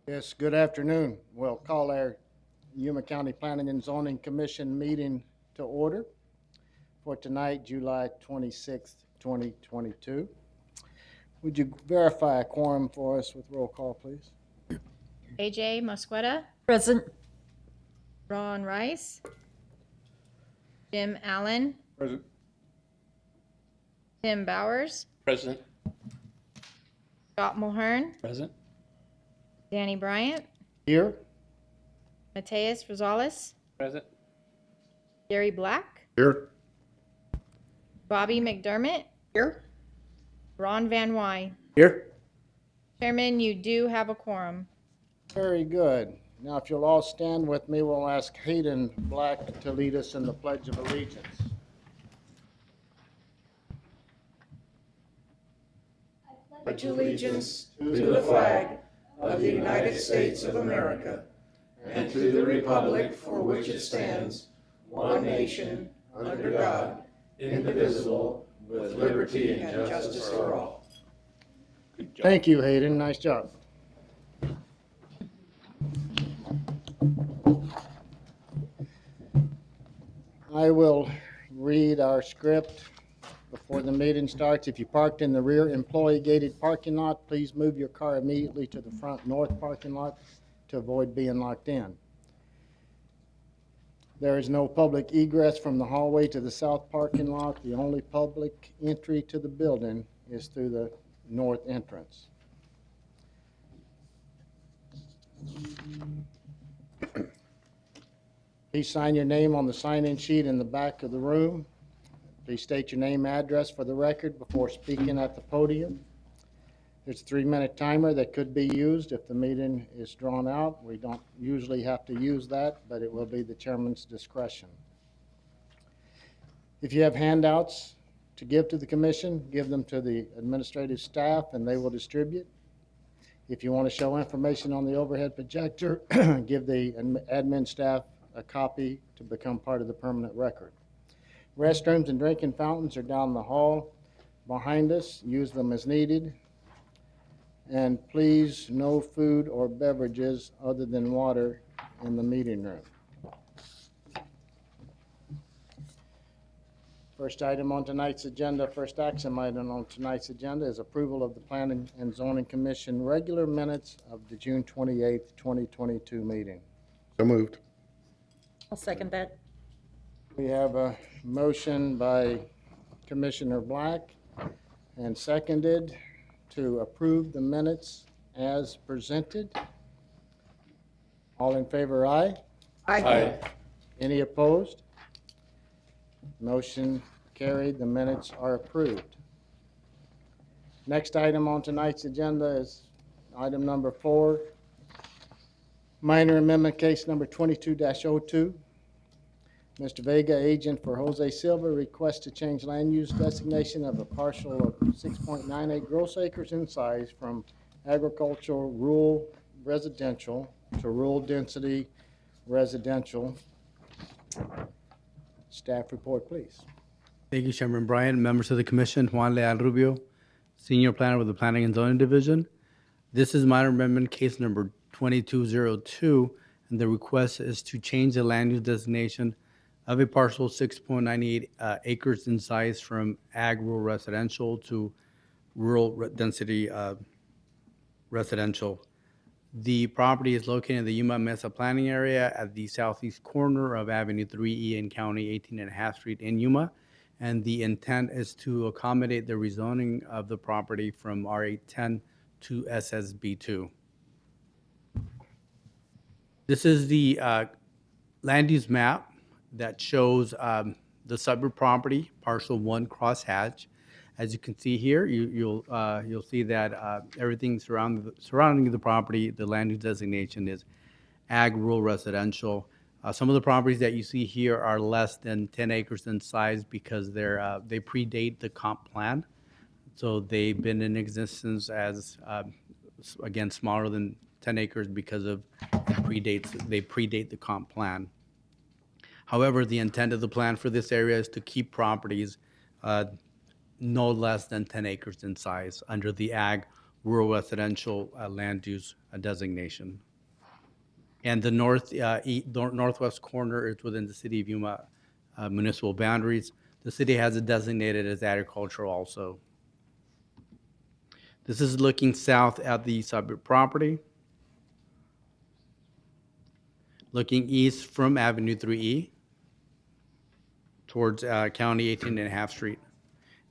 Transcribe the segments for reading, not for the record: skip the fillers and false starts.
Yes, good afternoon. We'll call our Yuma County Planning and Zoning Commission meeting to order for tonight, July 26th, 2022. Would you verify a quorum for us with roll call, please? AJ Mosqueda, Present. Ron Rice, Jim Allen, Present. Tim Bowers, Present. Scott Mulhern, Present. Danny Bryant, Here? Mateus Rosales, Present. Gary Black, Here. Bobby McDermott, Here. Ron Van Wy. Here. Chairman, you do have a quorum. Very good. Now, if you'll all stand with me, we'll ask Hayden Black to lead us in the Pledge of Allegiance. Pledge allegiance to the flag of the United States of America and to the republic for which it stands, one nation, under God, indivisible, with liberty and justice for all. Thank you, Hayden. Nice job. I will read our script before the meeting starts. If you parked in the rear employee gated parking lot, please move your car immediately to the front north parking lot to avoid being locked in. There is no public egress from the hallway to the south parking lot. The only public entry to the building is through the north entrance. Please sign your name on the sign-in sheet in the back of the room. Please state your name, address for the record before speaking at the podium. There's a 3-minute timer that could be used if the meeting is drawn out. We don't usually have to use that, but it will be the chairman's discretion. If you have handouts to give to the commission, give them to the administrative staff and they will distribute. If you want to show information on the overhead projector, give the admin staff a copy to become part of the permanent record. Restrooms and drinking fountains are down the hall behind us. Use them as needed. And please, no food or beverages other than water in the meeting room. First item on tonight's agenda, first action item on tonight's agenda is approval of the Planning and Zoning Commission regular minutes of the June 28th, 2022 meeting. So moved. I'll second that. We have a motion by Commissioner Black and seconded to approve the minutes as presented. All in favor, aye? Aye. Any opposed? Motion carried. The minutes are approved. Next item on tonight's agenda is item number 4, minor amendment case number 22-02. Mr. Vega, agent for Jose Silva, requests to change land use designation of a parcel of 6.98 gross acres in size from agricultural rural residential to rural density residential. Staff report, please. Thank you, Chairman Bryant, members of the commission, Juan Leal Rubio, Senior Planner with the Planning and Zoning Division. This is minor amendment case number 2202, and the request is to change the land use designation of a parcel 6.98 acres in size from ag rural residential to rural density residential. The property is located in the Yuma Mesa planning area at the southeast corner of Avenue 3E in County 18.5 Street in Yuma. And the intent is to accommodate the rezoning of the property from R810 to SSB2. This is the land use map that shows the suburb property, parcel 1 crosshatch. As you can see here, you'll see that everything surrounding the property, the land use designation is ag rural residential. Some of the properties that you see here are less than 10 acres in size because they predate the comp plan. So they've been in existence as, again, smaller than 10 acres because of they predate the comp plan. However, the intent of the plan for this area is to keep properties no less than 10 acres in size under the ag rural residential land use designation. And the northwest corner is within the city of Yuma municipal boundaries. The city has it designated as agricultural also. This is looking south at the suburb property. Looking east from Avenue 3E towards County 18.5 Street.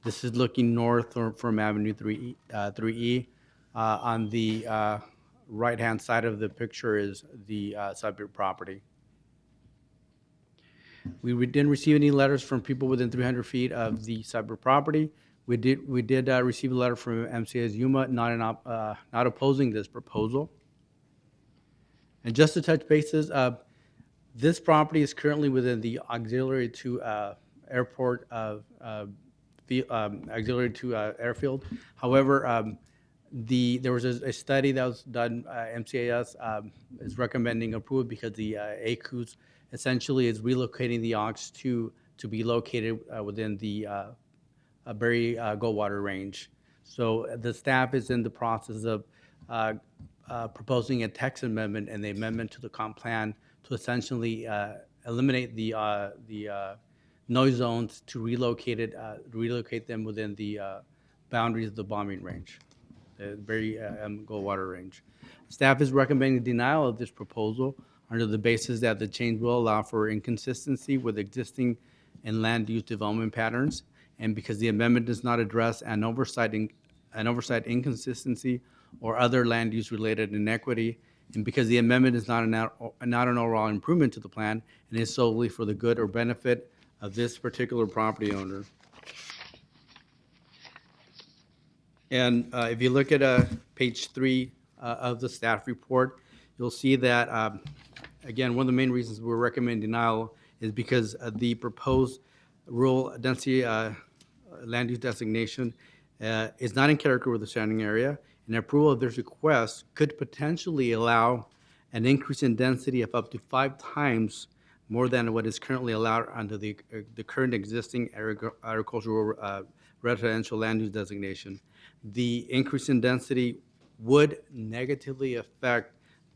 This is looking north from Avenue 3E. On the right-hand side of the picture is the suburb property. We didn't receive any letters from people within 300 feet of the suburb property. We did receive a letter from MCS Yuma not opposing this proposal. And just to touch bases, this property is currently within the auxiliary to airport auxiliary to airfield. However, there was a study that was done. MCAS is recommending approval because the ACUS essentially is relocating the aux to be located within the Berry Goldwater range. So the staff is in the process of proposing a text amendment and the amendment to the comp plan to essentially eliminate the noise zones to relocate them within the boundaries of the bombing range, the Berry Goldwater range. Staff is recommending denial of this proposal under the basis that the change will allow for inconsistency with existing and land use development patterns, and because the amendment does not address an oversight inconsistency or other land use related inequity, and because the amendment is not an overall improvement to the plan and is solely for the good or benefit of this particular property owner. And if you look at page 3 of the staff report, you'll see that, again, one of the main reasons we're recommending denial is because the proposed rural density land use designation is not in character with the surrounding area, and approval of this request could potentially allow an increase in density of up to 5 times more than what is currently allowed under the current existing agricultural residential land use designation. The increase in density would negatively affect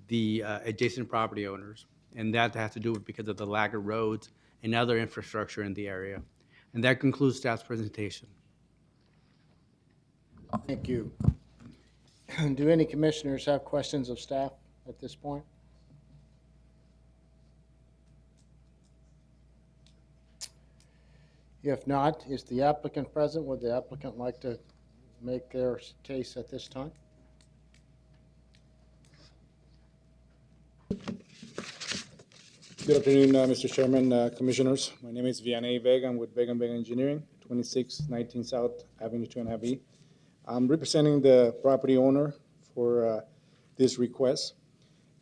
the adjacent property owners, and that has to do with because of the lack of roads and other infrastructure in the area. And that concludes staff's presentation. Thank you. Do any commissioners have questions of staff at this point? If not, is the applicant present? Would the applicant like to make their case at this time? Good afternoon, Mr. Chairman, Commissioners. My name is Vianney Vega. I'm with Vega & Vega Engineering, 2619 South Avenue 2.5E. I'm representing the property owner for this request.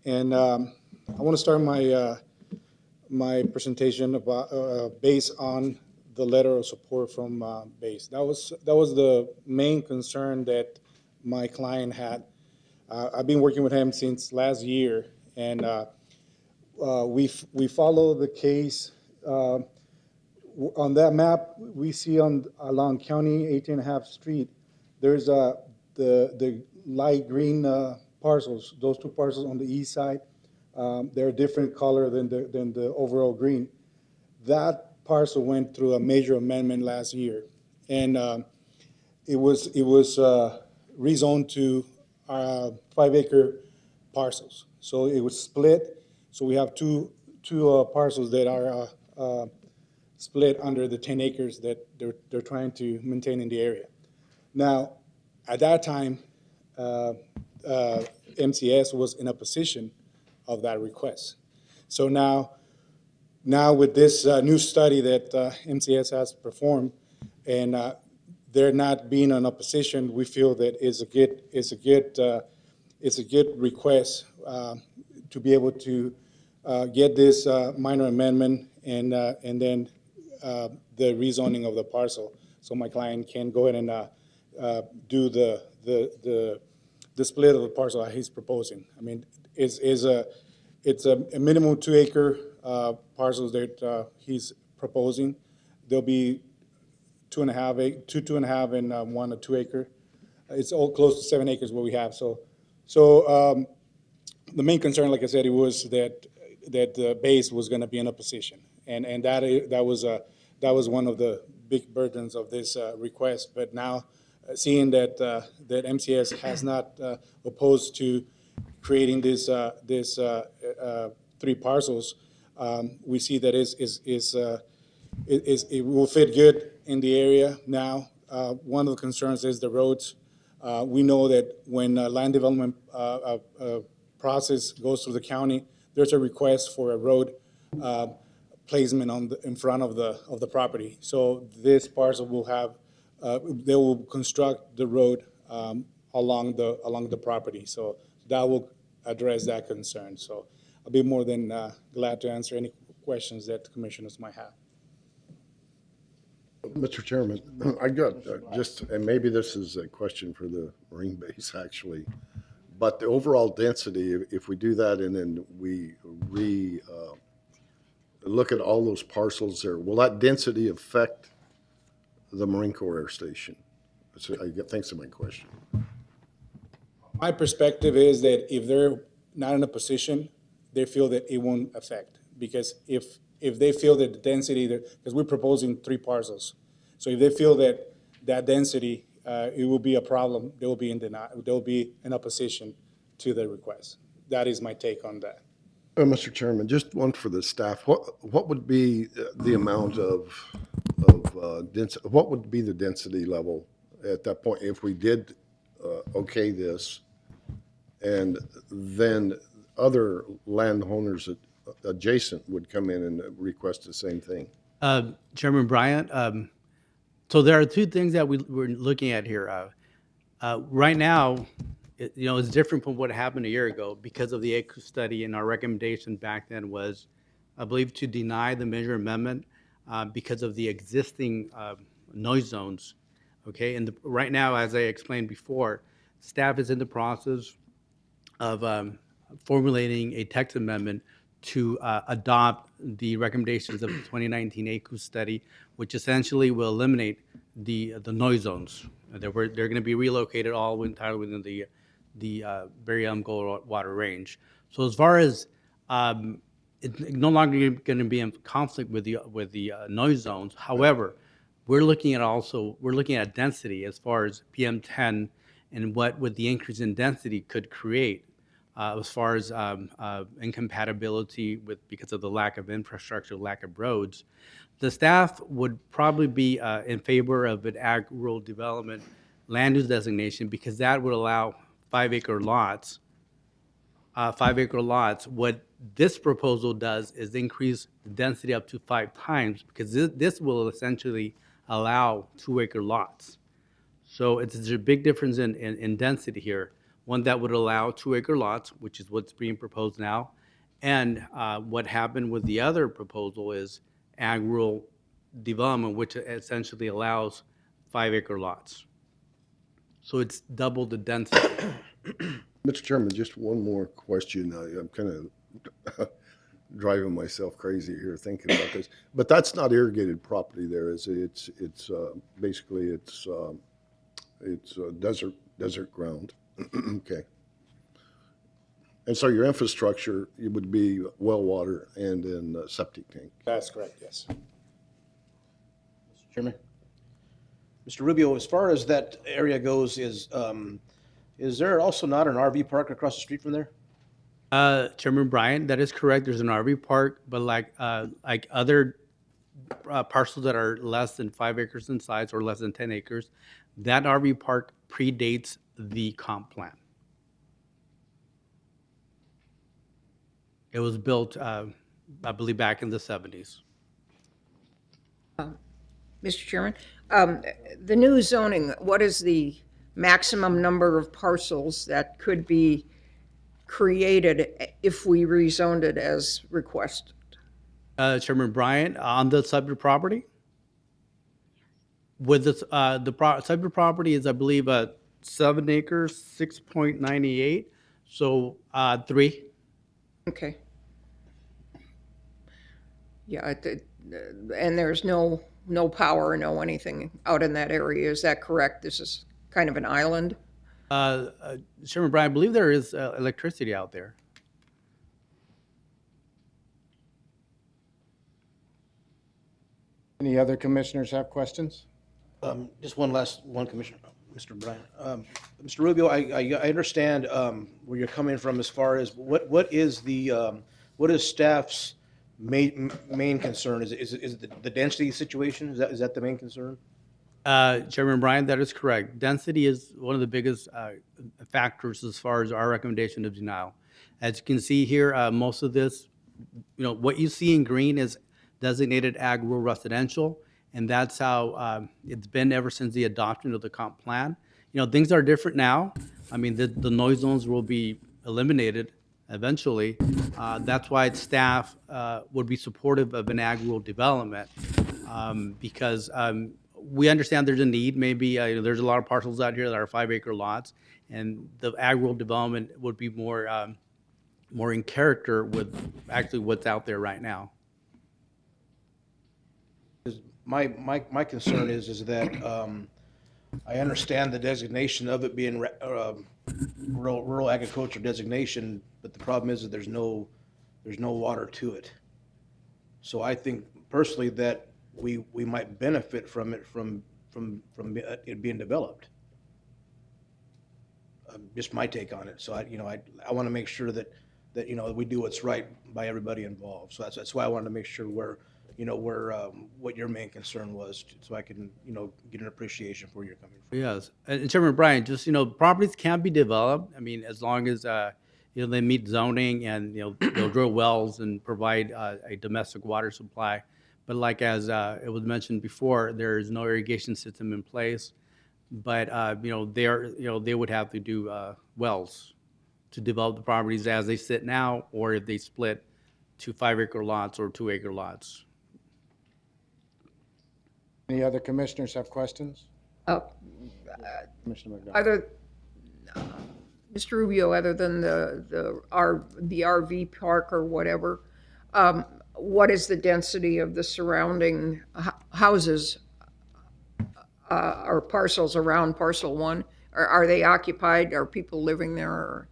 And I want to start my presentation about, based on the letter of support from BASE. That was the main concern that my client had. I've been working with him since last year, and we follow the case. On that map, we see along County 18.5 Street, there's the light green parcels. Those 2 parcels on the east side, they're a different color than the overall green. That parcel went through a major amendment last year, and it was rezoned to 5-acre parcels. So it was split. So we have two parcels that are split under the 10 acres that they're trying to maintain in the area. Now, at that time, MCS was in opposition of that request. So now with this new study that MCS has performed, and there not being an opposition, we feel that it's a good request to be able to get this minor amendment and then the rezoning of the parcel, so my client can go ahead and do the split of the parcel that he's proposing. I mean, it's a minimum 2-acre parcels that he's proposing. There'll be 2.5 and 1 or 2 acre. It's all close to 7 acres what we have. So the main concern, like I said, it was that the base was going to be in a position, and that was one of the big burdens of this request. But now, seeing that that MCS has not opposed to creating this 3 parcels, we see that it will fit good in the area now. One of the concerns is the roads. We know that when land development process goes through the county, there's a request for a road placement in front of the property. So this parcel will have, they will construct the road along the property. So that will address that concern. So I'll be more than glad to answer any questions that the commissioners might have. Mr. Chairman, I got and maybe this is a question for the Marine base actually, but the overall density, if we do that and then we look at all those parcels there, will that density affect the Marine Corps Air Station? So thanks to my question. My perspective is that if they're not in a position, they feel that it won't affect, because if they feel that the density, because we're proposing 3 parcels, so if they feel that density, it will be a problem, they'll be in opposition to the request. That is my take on that. Mr. Chairman, just one for the staff. What would be the amount of density? What would be the density level at that point if we did okay this, and then other landowners adjacent would come in and request the same thing? Chairman Bryant, so there are 2 things that we're looking at here. Right now, it's different from what happened a year ago because of the ACU study, and our recommendation back then was, I believe, to deny the measure amendment because of the existing noise zones. Okay, and right now, as I explained before, staff is in the process of formulating a text amendment to adopt the recommendations of the 2019 ACU study, which essentially will eliminate the noise zones. They're going to be relocated all entirely within the Goldwater range. So as far as it's no longer going to be in conflict with the noise zones. However, we're looking at density as far as PM10 and what with the increase in density could create as far as incompatibility because of the lack of infrastructure, lack of roads. The staff would probably be in favor of an ag-rural development land use designation because that would allow 5-acre lots. 5-acre lots. What this proposal does is increase the density up to 5 times because this will essentially allow 2-acre lots. So there's a big difference in density here. One that would allow 2-acre lots, which is what's being proposed now. And what happened with the other proposal is ag-rural development, which essentially allows 5-acre lots. So it's double the density. Mr. Chairman, just one more question. I'm kind of driving myself crazy here thinking about this, but that's not irrigated property there, is it? It's basically it's desert ground. Okay. And so your infrastructure, it would be well water and then septic tank. That's correct, yes. Mr. Chairman. Mr. Rubio, as far as that area goes, is there also not an RV park across the street from there? Chairman Bryant, that is correct. There's an RV park, but like other parcels that are less than 5 acres in size or less than 10 acres, that RV park predates the comp plan. It was built, I believe, back in the 70s. Mr. Chairman, the new zoning, what is the maximum number of parcels that could be created if we rezoned it as requested? Chairman Bryant, on the subject property? With the subject property is, I believe, 7 acres, 6.98, so 3. Okay. Yeah, and there's no power, no anything out in that area. Is that correct? This is kind of an island? Chairman Bryan, I believe there is electricity out there. Any other commissioners have questions? Just one last one, Commissioner, Mr. Bryan. Mr. Rubio, I understand where you're coming from as far as what is staff's main concern? Is it the density situation? Is that the main concern? Chairman Bryan, that is correct. Density is one of the biggest factors as far as our recommendation of denial. As you can see here, most of this, what you see in green is designated ag rural residential, and that's how it's been ever since the adoption of the comp plan. Things are different now. I mean, the noise zones will be eliminated eventually. That's why staff would be supportive of an ag rural development because we understand there's a need. Maybe there's a lot of parcels out here that are 5-acre lots, and the ag rural development would be more in character with actually what's out there right now. My concern is that I understand the designation of it being rural agriculture designation, but the problem is that there's no water to it. So I think personally that we might benefit from it from it being developed. Just my take on it. So I want to make sure that we do what's right by everybody involved. So that's why I wanted to make sure what your main concern was, so I can get an appreciation for where you're coming from. Yes, and Chairman Bryan, just properties can be developed. I mean, as long as they meet zoning and they'll drill wells and provide a domestic water supply. But like as it was mentioned before, there is no irrigation system in place. But they would have to do wells to develop the properties as they sit now, or if they split to 5-acre lots or 2-acre lots. Any other commissioners have questions? Commissioner McDonald. Mr. Rubio, other than the RV park or whatever, what is the density of the surrounding houses or parcels around parcel 1? Are they occupied? Are people living there?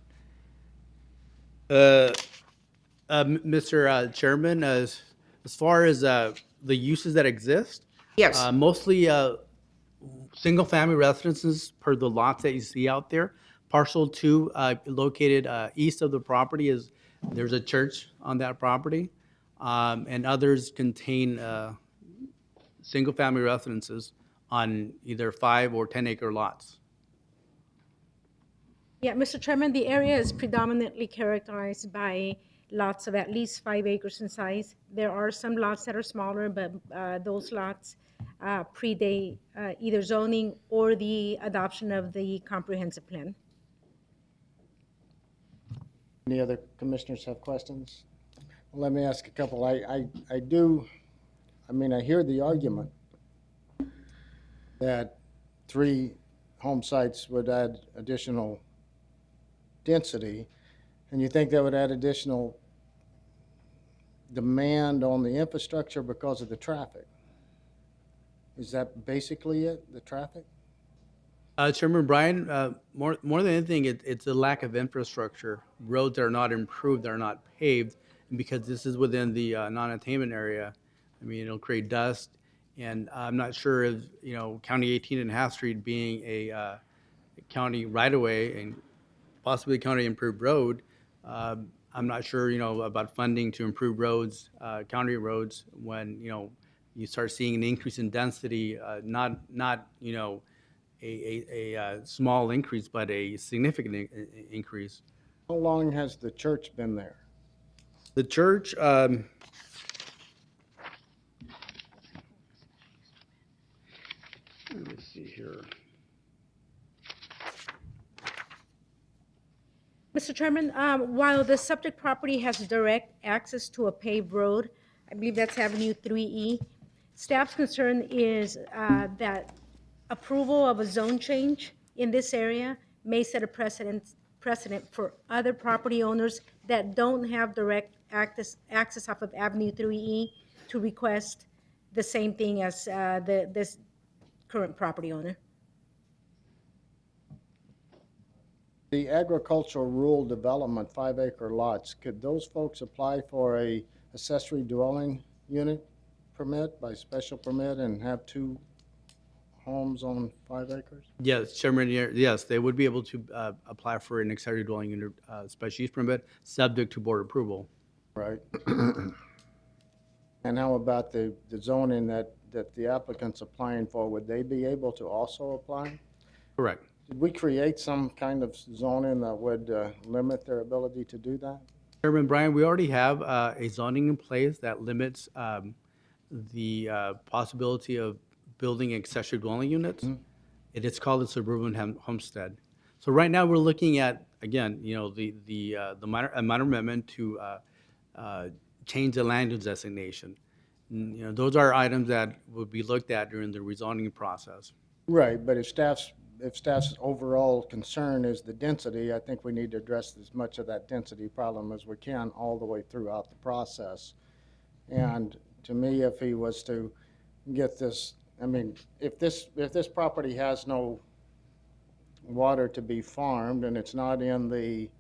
Mr. Chairman, as far as the uses that exist, Yes. mostly single-family residences per the lots that you see out there. Parcel 2, located east of the property, there's a church on that property, and others contain single-family residences on either 5 or 10-acre lots. Yeah, Mr. Chairman, the area is predominantly characterized by lots of at least 5 acres in size. There are some lots that are smaller, but those lots predate either zoning or the adoption of the comprehensive plan. Any other commissioners have questions? Well, let me ask a couple. I hear the argument that 3 home sites would add additional density, and you think that would add additional demand on the infrastructure because of the traffic? Is that basically it, the traffic? Chairman Bryan, more than anything, it's a lack of infrastructure. Roads are not improved, they're not paved, and because this is within the non-attainment area, I mean, it'll create dust, and I'm not sure if, County 18 and Half Street being a county right-of-way and possibly county improved road, I'm not sure, about funding to improve roads, county roads, when, you start seeing an increase in density, not a small increase, but a significant increase. How long has the church been there? The church, let me see here. Mr. Chairman, while the subject property has direct access to a paved road, I believe that's Avenue 3E, staff's concern is that approval of a zone change in this area may set a precedent for other property owners that don't have direct access off of Avenue 3E to request the same thing as this current property owner. The agricultural rural development 5-acre lots, could those folks apply for a accessory dwelling unit permit by special permit and have 2 homes on 5 acres? Yes, Chairman, yes, they would be able to apply for an accessory dwelling unit special use permit, subject to board approval. Right. And how about the zoning that the applicant's applying for? Would they be able to also apply? Correct. Did we create some kind of zoning that would limit their ability to do that? Chairman Bryan, we already have a zoning in place that limits the possibility of building accessory dwelling units. It is called a suburban homestead. So right now, we're looking at, again, you know, the minor amendment to change the land use designation. You know, those are items that would be looked at during the rezoning process. Right, but if staff's overall concern is the density, I think we need to address as much of that density problem as we can all the way throughout the process. And to me, if he was to get this, I mean, if this property has no water to be farmed and it's not in the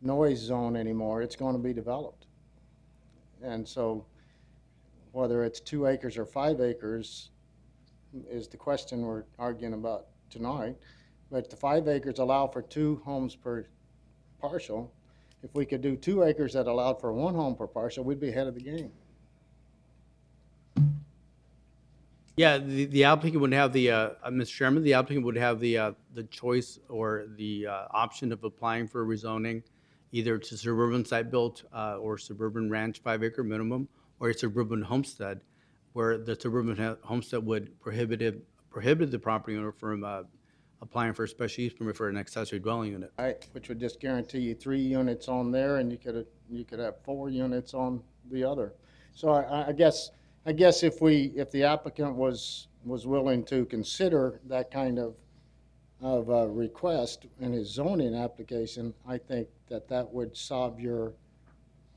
noise zone anymore, it's going to be developed. And so whether it's 2 acres or 5 acres is the question we're arguing about tonight. But the 5 acres allow for 2 homes per parcel. If we could do 2 acres that allowed for 1 home per parcel, we'd be ahead of the game. Yeah, the applicant would have the, Mr. Chairman, the applicant would have the choice or the option of applying for rezoning, either to suburban site built or suburban ranch 5-acre minimum, or a suburban homestead, where the suburban homestead would prohibit the property owner from applying for a special use permit for an accessory dwelling unit. Right, which would just guarantee you 3 units on there, and you could have 4 units on the other. So I guess if the applicant was willing to consider that kind of request in his zoning application, I think that would solve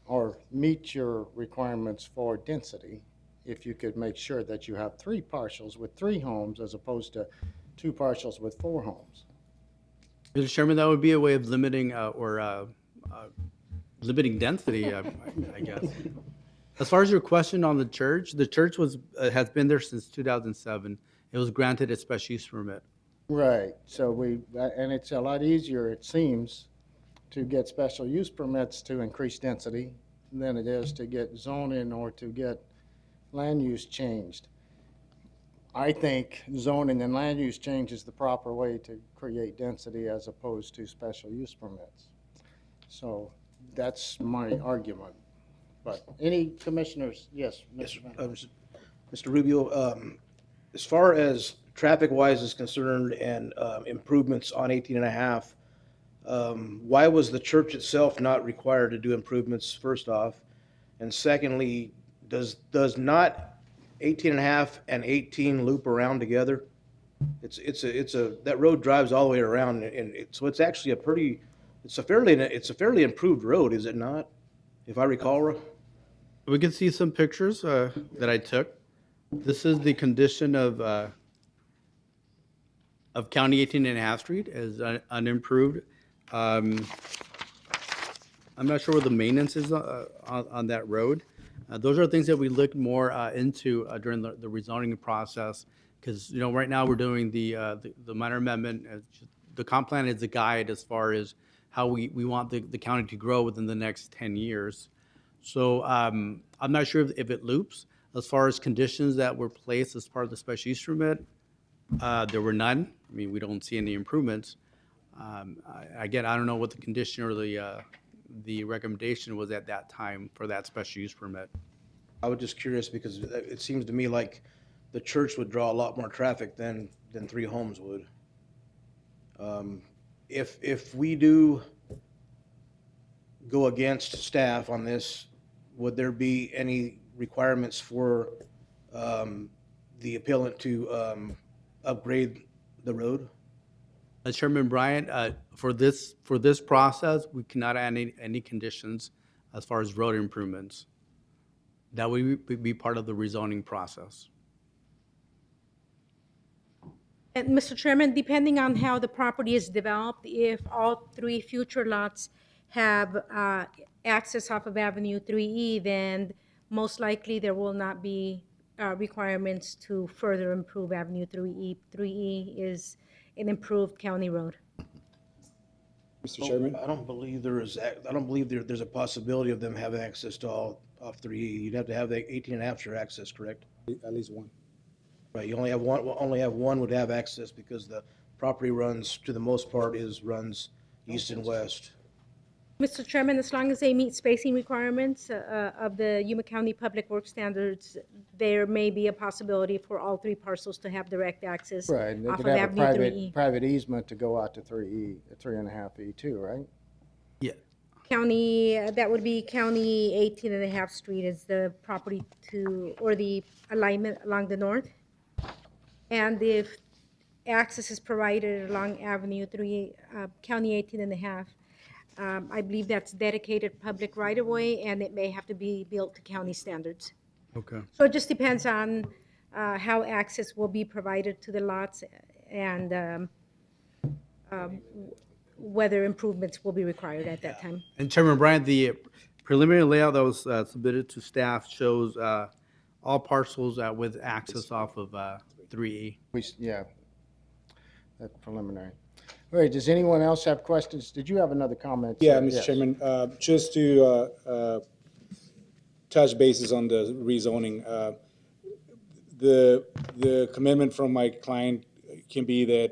or meet your requirements for density, if you could make sure that you have 3 parcels with 3 homes as opposed to 2 parcels with 4 homes. Mr. Chairman, that would be a way of limiting limiting density, I guess. As far as your question on the church has been there since 2007. It was granted a special use permit. Right, so and it's a lot easier, it seems, to get special use permits to increase density than it is to get zoning or to get land use changed. I think zoning and land use change is the proper way to create density as opposed to special use permits. So that's my argument. But any commissioners? Yes, Mr. Mr. Rubio, as far as traffic-wise is concerned and improvements on 18 and a half, why was the church itself not required to do improvements, first off? And secondly, does not 18 and a half and 18 loop around together? That road drives all the way around, and so it's actually it's a fairly improved road, is it not? If I recall. We can see some pictures that I took. This is the condition of County 18 and a half Street as unimproved. I'm not sure what the maintenance is on that road. Those are things that we look more into during the rezoning process, because right now we're doing the minor amendment. The comp plan is a guide as far as how we want the county to grow within the next 10 years. So I'm not sure if it loops. As far as conditions that were placed as part of the special use permit, there were none. I mean, we don't see any improvements. Again, I don't know what the condition or the recommendation was at that time for that special use permit. I was just curious because it seems to me like the church would draw a lot more traffic than 3 homes would. If we do go against staff on this, would there be any requirements for the appellant to upgrade the road? Chairman Bryant, for this process, we cannot add any conditions as far as road improvements. That would be part of the rezoning process. And Mr. Chairman, depending on how the property is developed, if all three future lots have access off of Avenue 3E, then most likely there will not be requirements to further improve Avenue 3E. 3E is an improved county road. Mr. Chairman? I don't believe there's a possibility of them having access to all off 3E. You'd have to have the 18 and a half share access, correct? At least one. Right, you only have one would have access because the property runs, to the most part, runs east and west. Mr. Chairman, as long as they meet spacing requirements of the Yuma County Public Works standards, there may be a possibility for all three parcels to have direct access Right, they off could of have a Avenue 3E. private easement to go out to 3E, 3.5E too, right? Yeah. County, that would be County 18 and a half Street is the property to, or the alignment along the north. And if access is provided along Avenue 3, County 18 and a half, I believe that's dedicated public right-of-way, and it may have to be built to county standards. Okay. So it just depends on how access will be provided to the lots and whether improvements will be required at that time. And Chairman Bryant, the preliminary layout that was submitted to staff shows all parcels with access off of 3E. Yeah, that's preliminary. All right, does anyone else have questions? Did you have another comment? Yeah, sir? Mr. Yes. Chairman, just to touch bases on the rezoning, the commitment from my client can be that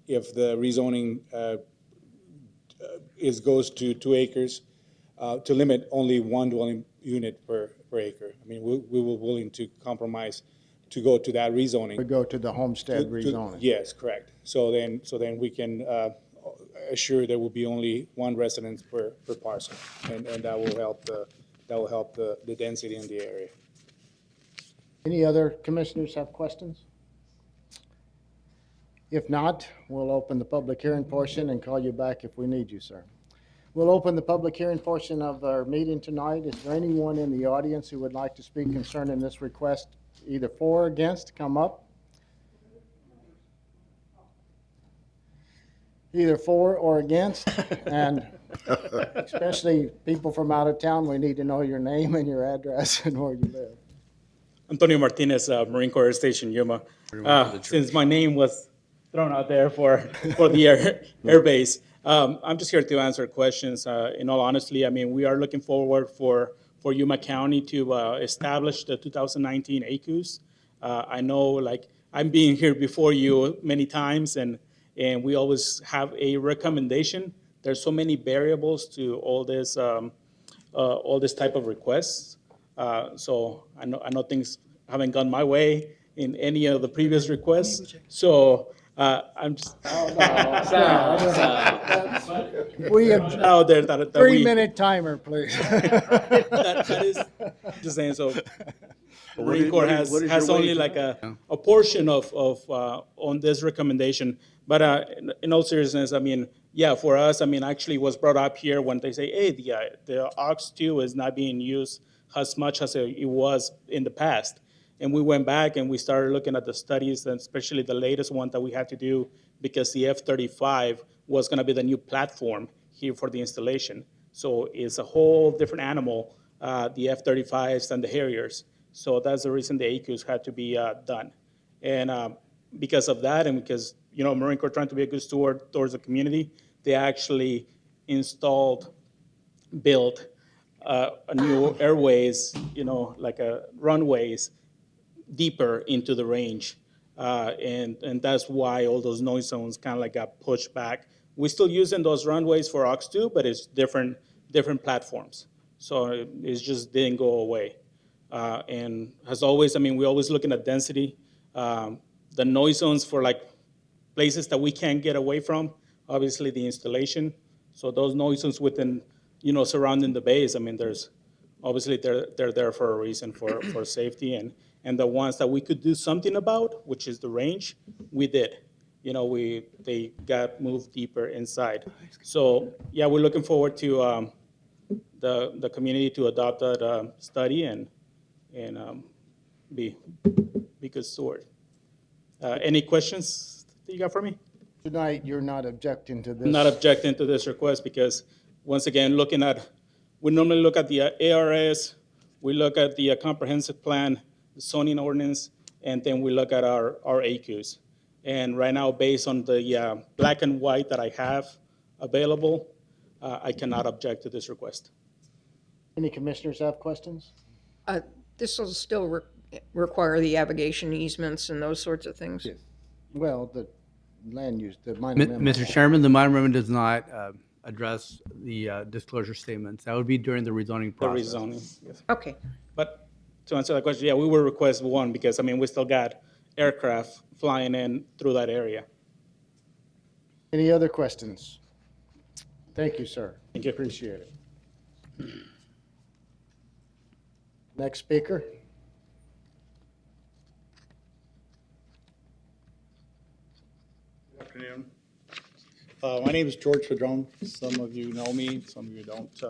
if the rezoning goes to 2 acres, to limit only one dwelling unit per acre. I mean, we were willing to compromise to go to that rezoning. We go to the homestead rezoning. Yes, correct. So then we can assure there will be only one residence per parcel, and that will help the density in the area. Any other commissioners have questions? If not, we'll open the public hearing portion and call you back if we need you, sir. We'll open the public hearing portion of our meeting tonight. Is there anyone in the audience who would like to speak concerning this request, either for or against? Come up. Either for or against, and especially people from out of town, we need to know your name and your address and where you live. Antonio Martinez, Marine Corps Air Station, Yuma. Since my name was thrown out there for the air base, I'm just here to answer questions. In all honesty, I mean, we are looking forward for Yuma County to establish the 2019 ACUs. I know, like, I'm being here before you many times, and we always have a recommendation. There's so many variables to all this type of requests. So I know things haven't gone my way in any of the previous requests. So I'm just We have out there that we 3-minute timer, please. that is just saying. So the Marine Corps has only like a portion of on this recommendation. But in all seriousness, I mean, yeah, for us, I mean, actually it was brought up here when they say, hey, the AUX2 is not being used as much as it was in the past. And we went back and we started looking at the studies, and especially the latest one that we had to do, because the F-35 was going to be the new platform here for the installation. So it's a whole different animal, the F-35s and the Harriers. So that's the reason the ACUs had to be done. And because of that, and because, you know, Marine Corps trying to be a good steward towards the community, they actually built a new airways, you know, like runways deeper into the range. And that's why all those noise zones kind of like got pushed back. We're still using those runways for AUX2, but it's different platforms. So it just didn't go away. And as always, I mean, we're always looking at density. The noise zones for like places that we can't get away from, obviously the installation. So those noise zones within, you know, surrounding the base, I mean, there's obviously they're there for a reason, for safety. And the ones that we could do something about, which is the range, we did. You know, they got moved deeper inside. So yeah, we're looking forward to the community to adopt that study and be good steward. Any questions that you got for me? Tonight, you're not objecting to this? I'm not objecting to this request because, once again, we normally look at the ARS, we look at the comprehensive plan, the zoning ordinance, and then we look at our AQs. And right now, based on the black and white that I have available, I cannot object to this request. Any commissioners have questions? This will still require the abrogation easements and those sorts of things? Yes. Well, the land use, the minor amendment. Mr. Chairman, the minor amendment does not address the disclosure statements. That would be during the rezoning The process. rezoning, yes. Okay. But to answer that question, yeah, we will request one because, I mean, we still got aircraft flying in through that area. Any other questions? Thank you, sir. Thank you. Appreciate it. Next speaker. Good afternoon. My name is George Padron. Some of you know me, some of you don't.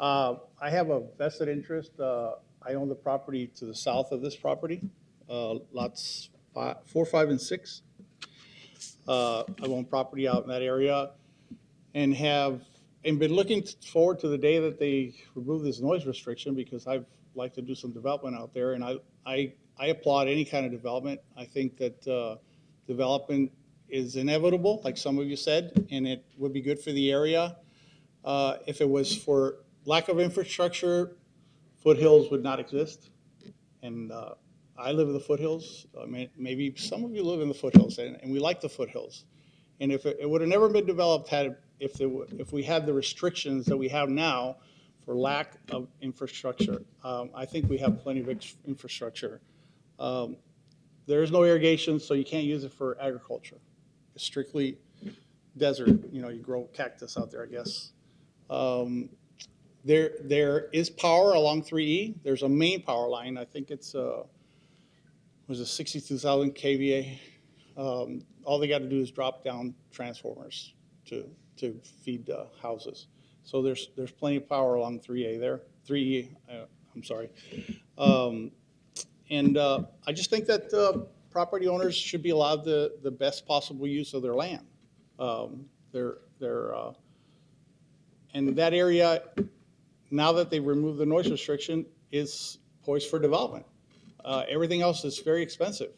I have a vested interest. I own the property to the south of this property, lots 4, 5, and 6. I own property out in that area and been looking forward to the day that they remove this noise restriction because I'd like to do some development out there, and I applaud any kind of development. I think that development is inevitable, like some of you said, and it would be good for the area. If it was for lack of infrastructure, foothills would not exist. And I live in the foothills. Maybe some of you live in the foothills, and we like the foothills. And if it would have never been developed if we had the restrictions that we have now for lack of infrastructure. I think we have plenty of infrastructure. There is no irrigation, so you can't use it for agriculture. It's strictly desert. You know, you grow cactus out there, I guess. There is power along 3E. There's a main power line. I think it's was it 62,000 kVA. All they got to do is drop down transformers to feed houses. So there's plenty of power along 3A there. 3E. I'm sorry. And I just think that property owners should be allowed the best possible use of their land. And that area, now that they've removed the noise restriction, is poised for development. Everything else is very expensive.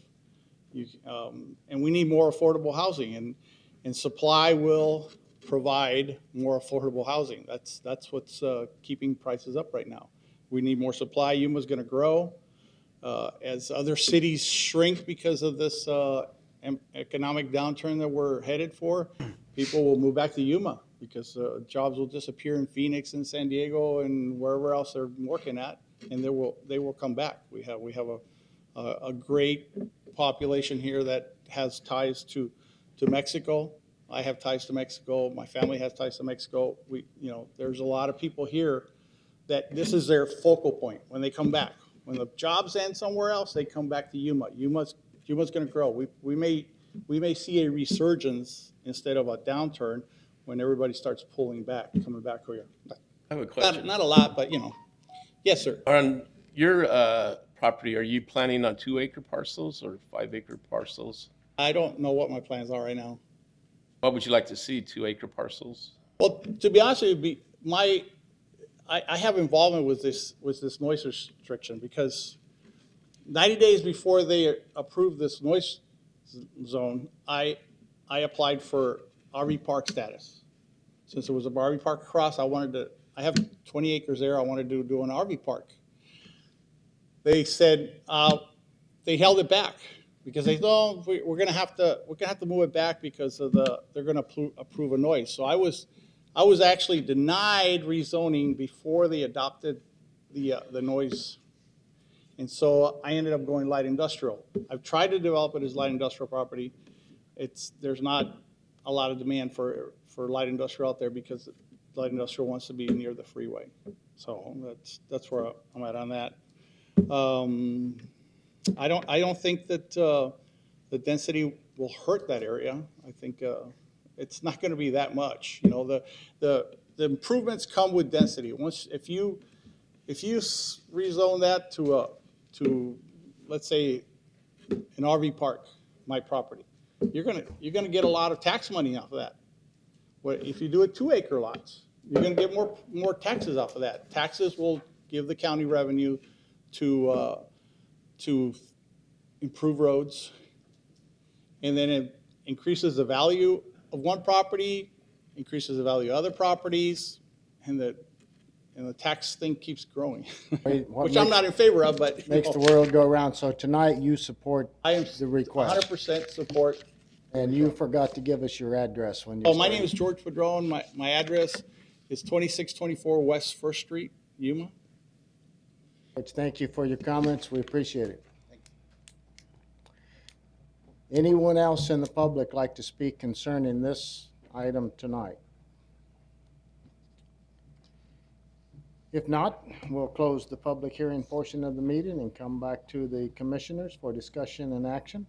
And we need more affordable housing, and supply will provide more affordable housing. That's what's keeping prices up right now. We need more supply. Yuma's going to grow. As other cities shrink because of this economic downturn that we're headed for, people will move back to Yuma because jobs will disappear in Phoenix and San Diego and wherever else they're working at, and they will come back. We have a great population here that has ties to Mexico. I have ties to Mexico. My family has ties to Mexico. There's a lot of people here that this is their focal point when they come back. When the jobs end somewhere else, they come back to Yuma. Yuma's going to grow. We may see a resurgence instead of a downturn when everybody starts pulling back, coming back here. I have a question. Not a lot, but Yes, sir. On your property, are you planning on 2-acre parcels or 5-acre parcels? I don't know what my plans are right now. What would you like to see, 2-acre parcels? Well, to be honest with you, I have involvement with this noise restriction because 90 days before they approved this noise zone, I applied for RV park status. Since it was a RV park across, I have 20 acres there. I wanted to do an RV park. They said they held it back because they thought we're going to have to move it back because of they're going to approve a noise. So I was actually denied rezoning before they adopted the noise, and so I ended up going light industrial. I've tried to develop it as light industrial property. There's not a lot of demand for light industrial out there because light industrial wants to be near the freeway. So that's where I'm at on that. I don't think that the density will hurt that area. I think it's not going to be that much. The improvements come with density. If you rezone that to let's say an RV park, my property. You're gonna get a lot of tax money off of that. Well, if you do it 2-acre lots, you're gonna get more taxes off of that. Taxes will give the county revenue to improve roads, and then it increases the value of one property, increases the value of other properties, and the tax thing keeps growing, which I'm not in favor of, but. Makes the world go round. So tonight you support I am the request. 100% support. And you forgot to give us your address when you Oh, my started. name is George Padron. My address is 2624 West First Street, Yuma. Which, thank you for your comments. We appreciate it. Anyone else in the public like to speak concerning this item tonight? If not, we'll close the public hearing portion of the meeting and come back to the commissioners for discussion and action.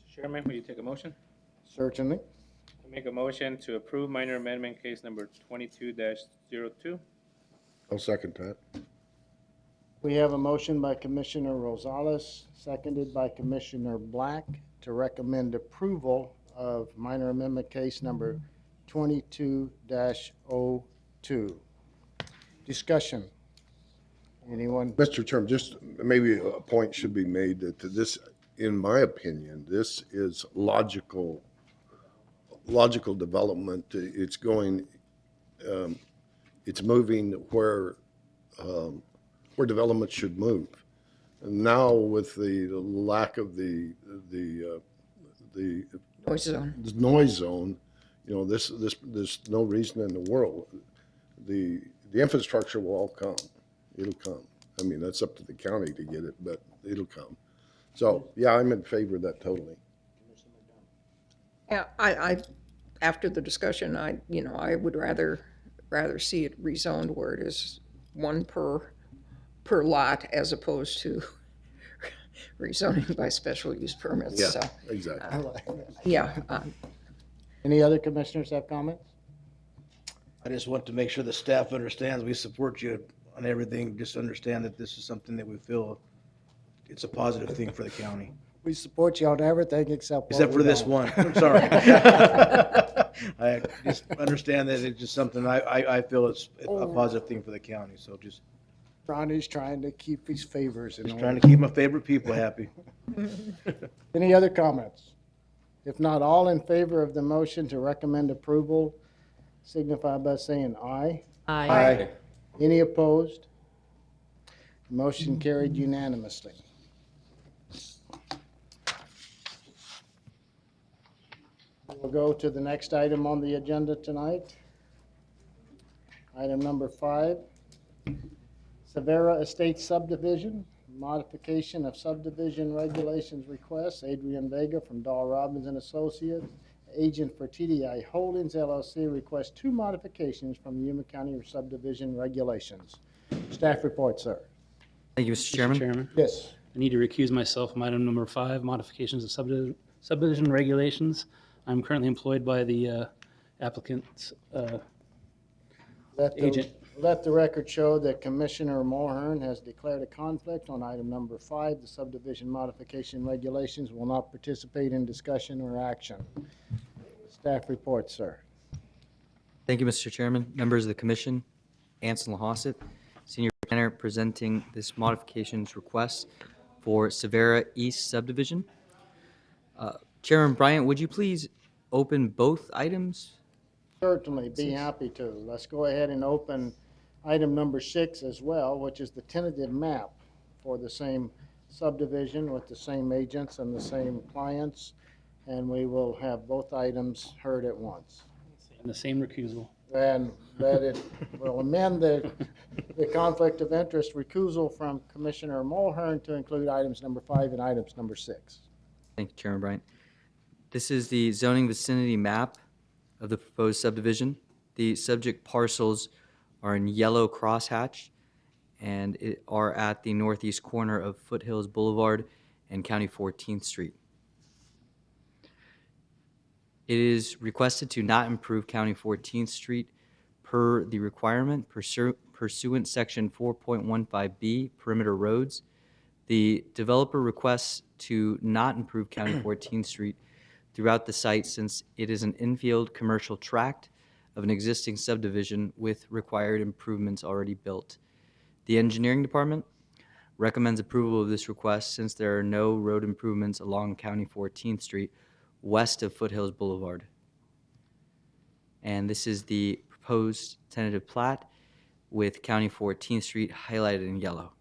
Mr. Chairman, will you take a motion? Certainly. I make a motion to approve minor amendment case number 22-02. I'll second that. We have a motion by Commissioner Rosales, seconded by Commissioner Black, to recommend approval of minor amendment case number 22-02. Discussion. Anyone? Mr. Chairman, just maybe a point should be made that this, in my opinion, this is logical development. It's going, it's moving where development should move. And now with the lack of the Noise zone. noise zone, you know, there's no reason in the world. The infrastructure will all come. It'll come. I mean, that's up to the county to get it, but it'll come. So, yeah, I'm in favor of that totally. Yeah, I after the discussion, I would rather see it rezoned where it is one per lot as opposed to rezoning by special use permits. Yeah, So, exactly. yeah. Any other commissioners have comments? I just want to make sure the staff understands we support you on everything. Just understand that this is something that we feel it's a positive thing for the county. We support you on everything except For this one, I'm sorry. I just understand that it's just something I feel it's a positive thing for the county, so just Ronnie's trying to keep his favors in order. trying to keep my favorite people happy. Any other comments? If not, all in favor of the motion to recommend approval, signify by saying aye. Aye. Any opposed? Motion carried unanimously. We'll go to the next item on the agenda tonight. Item number 5, Savannah Estates Subdivision, modification of subdivision regulations request. Adrian Vega from Dahl Robbins and Associates, agent for TDI Holdings LLC, requests 2 modifications from the Yuma County subdivision regulations. Staff report, sir. Thank you, Mr. Chairman. Chairman, Yes. I need to recuse myself from item number 5, modifications of subdivision regulations. I'm currently employed by the applicant's agent. Let the record show that Commissioner Mulhern has declared a conflict on item number 5. The subdivision modification regulations will not participate in discussion or action. Staff report, sir. Thank you, Mr. Chairman. Members of the commission, Anson Lahosset, senior planner, presenting this modifications request for Savannah East subdivision. Chairman Bryant, would you please open both items? Certainly, be happy to. Let's go ahead and open item number 6 as well, which is the tentative map for the same subdivision with the same agents and the same clients, and we will have both items heard at once. And the same recusal. And that it will amend the conflict of interest recusal from Commissioner Mulhern to include items number 5 and items number 6. Thank you, Chairman Bryant. This is the zoning vicinity map of the proposed subdivision. The subject parcels are in yellow crosshatch and are at the northeast corner of Foothills Boulevard and County 14th Street. It is requested to not improve County 14th Street per the requirement pursuant section 4.15B perimeter roads The developer requests to not improve County 14th Street throughout the site since it is an infield commercial tract of an existing subdivision with required improvements already built. The engineering department recommends approval of this request since there are no road improvements along County 14th Street west of Foothills Boulevard. And this is the proposed tentative plat with County 14th Street highlighted in yellow.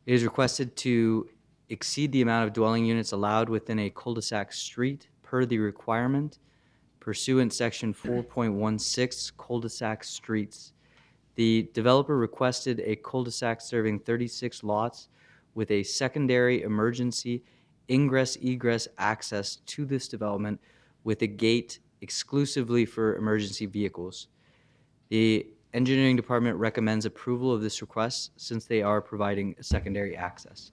It is requested to exceed the amount of dwelling units allowed within a cul-de-sac street per the requirement pursuant section 4.16 cul-de-sac streets. The developer requested a cul-de-sac serving 36 lots with a secondary emergency ingress-egress access to this development with a gate exclusively for emergency vehicles. The engineering department recommends approval of this request since they are providing a secondary access.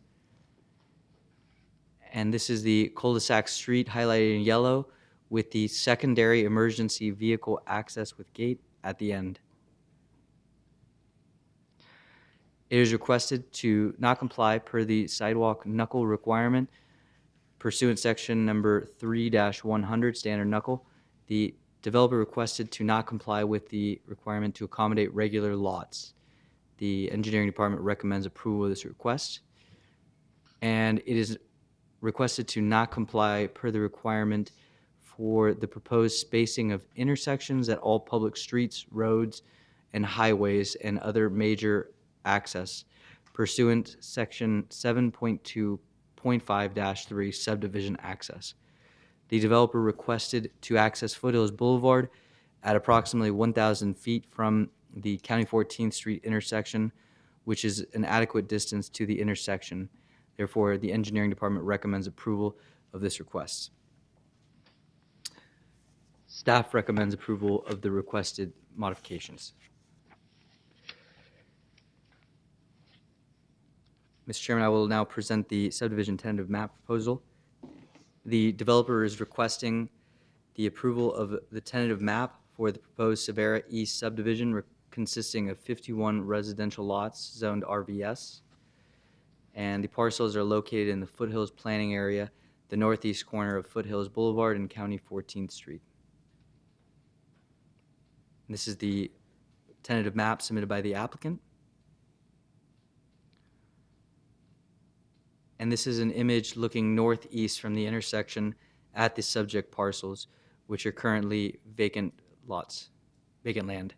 And this is the cul-de-sac street highlighted in yellow with the secondary emergency vehicle access with gate at the end. It is requested to not comply per the sidewalk knuckle requirement pursuant section number 3-100 standard knuckle. The developer requested to not comply with the requirement to accommodate regular lots. The engineering department recommends approval of this request. And it is requested to not comply per the requirement for the proposed spacing of intersections at all public streets, roads, and highways and other major access pursuant section 7.2.5-3 subdivision access. The developer requested to access Foothills Boulevard at approximately 1,000 feet from the County 14th Street intersection, which is an adequate distance to the intersection. Therefore, the engineering department recommends approval of this request. Staff recommends approval of the requested modifications. Mr. Chairman, I will now present the subdivision tentative map proposal. The developer is requesting the approval of the tentative map for the proposed Savannah East subdivision consisting of 51 residential lots zoned RVS. And the parcels are located in the Foothills planning area, the northeast corner of Foothills Boulevard and County 14th Street. And this is the tentative map submitted by the applicant. And this is an image looking northeast from the intersection at the subject parcels, which are currently vacant lots, vacant land.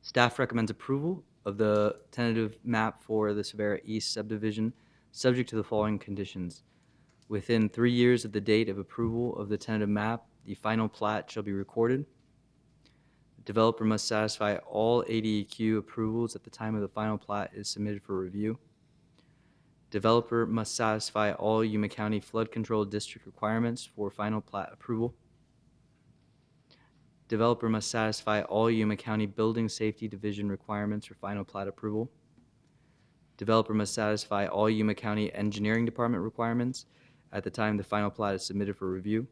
Staff recommends approval of the tentative map for the Savannah East subdivision, subject to the following conditions. Within 3 years of the date of approval of the tentative map, the final plat shall be recorded. The developer must satisfy all ADEQ approvals at the time of the final plat is submitted for review. Developer must satisfy all Yuma County Flood Control District requirements for final plat approval. Developer must satisfy all Yuma County Building Safety Division requirements for final plat approval. Developer must satisfy all Yuma County Engineering Department requirements at the time the final plat is submitted for review.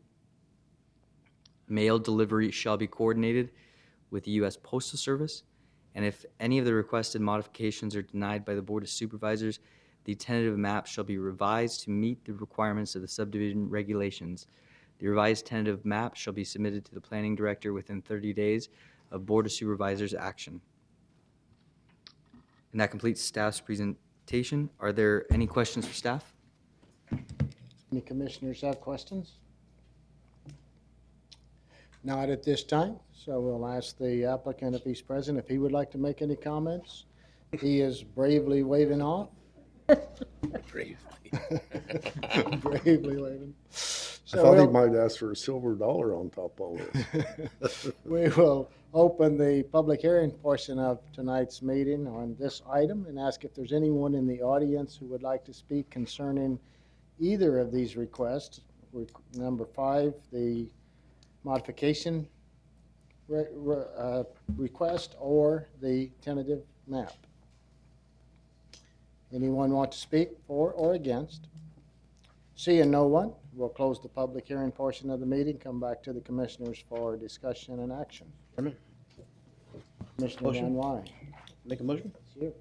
Mail delivery shall be coordinated with the U.S. Postal Service, and if any of the requested modifications are denied by the Board of Supervisors, the tentative map shall be revised to meet the requirements of the subdivision regulations. The revised tentative map shall be submitted to the planning director within 30 days of Board of Supervisors action. And that completes staff's presentation. Are there any questions for staff? Any commissioners have questions? Not at this time, so we'll ask the applicant if he's present, if he would like to make any comments. He is bravely waving off. Bravely. Bravely waving. I thought he might ask for a silver dollar on top of this. We will open the public hearing portion of tonight's meeting on this item and ask if there's anyone in the audience who would like to speak concerning either of these requests. Number 5, the modification request, or the tentative map. Anyone want to speak for or against? Seeing no one, we'll close the public hearing portion of the meeting, come back to the commissioners for discussion and action. Chairman? Commissioner Motion. Van Wy. Make a motion? It's you.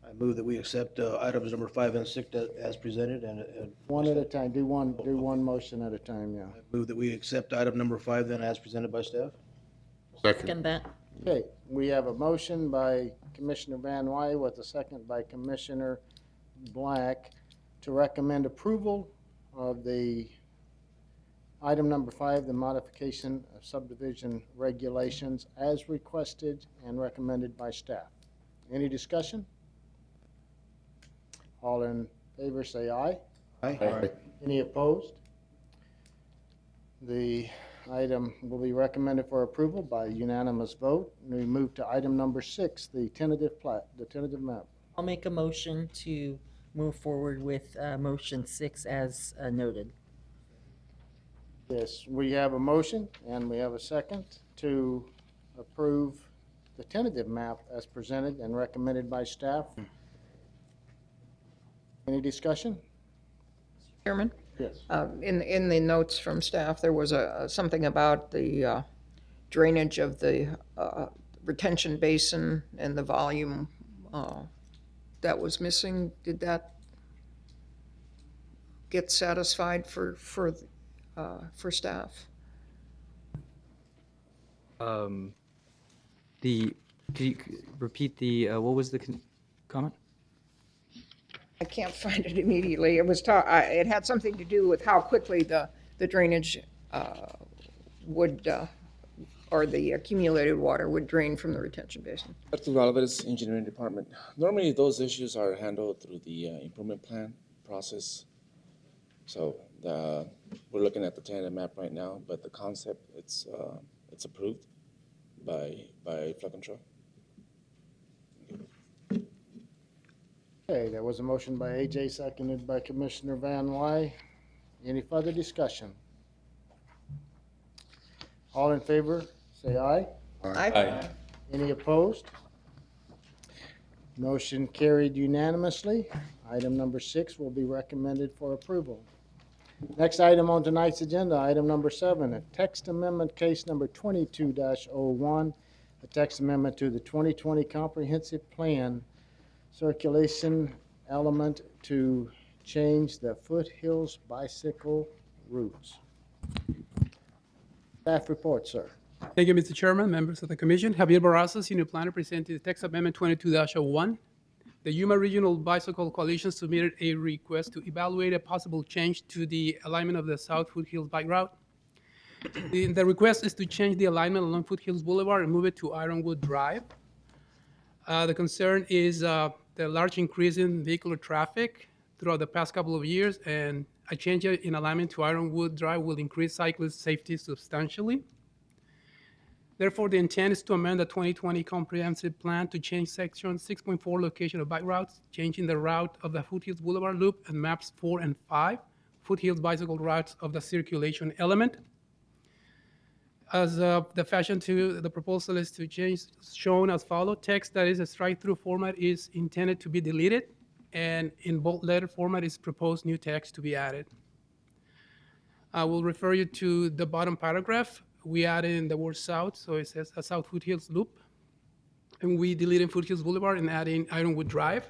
I move that we accept items number 5 and 6 as presented, and One at a time, do one motion at a time, yeah. move that we accept item number 5 then as presented by staff. Second. that. Okay, we have a motion by Commissioner Van Wy with a second by Commissioner Black to recommend approval of the item number 5, the modification of subdivision regulations as requested and recommended by staff. Any discussion? All in favor say aye. Aye. Any opposed? The item will be recommended for approval by unanimous vote. And we move to item number 6, the tentative plat, the tentative map. I'll make a motion to move forward with motion 6 as noted. Yes, we have a motion and we have a second to approve the tentative map as presented and recommended by staff. Any discussion? Chairman? Yes. In the notes from staff, there was something about the drainage of the retention basin and the volume that was missing. Did that get satisfied for staff? Could you repeat what was the comment? I can't find it immediately. It was it had something to do with how quickly the drainage would, or the accumulated water would drain from the retention basin. Arturo Alvarez, Engineering Department. Normally, those issues are handled through the improvement plan process. So we're looking at the tentative map right now, but the concept, it's approved by flood control. Okay, there was a motion by AJ, seconded by Commissioner Van Wy. Any further discussion? All in favor, say aye. Aye. Any opposed? Motion carried unanimously. Item number 6 will be recommended for approval. Next item on tonight's agenda, item number 7, a text amendment case number 22-01, a text amendment to the 2020 Comprehensive Plan circulation element to change the foothills bicycle routes. Staff report, sir. Thank you, Mr. Chairman, members of the commission. Javier Barraza, Senior Planner, presented the text amendment 22-01. The Yuma Regional Bicycle Coalition submitted a request to evaluate a possible change to the alignment of the South Foothills bike route. The request is to change the alignment along Foothills Boulevard and move it to Ironwood Drive. The concern is the large increase in vehicular traffic throughout the past couple of years, and a change in alignment to Ironwood Drive will increase cyclist safety substantially. Therefore, the intent is to amend the 2020 Comprehensive Plan to change Section 6.4 location of bike routes, changing the route of the Foothills Boulevard Loop and maps 4 and 5, Foothills bicycle routes of the circulation element. As the fashion to the proposal is to change, shown as follows. Text that is a strike-through format is intended to be deleted, and in bold letter format is proposed new text to be added. I will refer you to the bottom paragraph. We added in the word south, so it says a South Foothills Loop. And we deleted Foothills Boulevard and adding Ironwood Drive.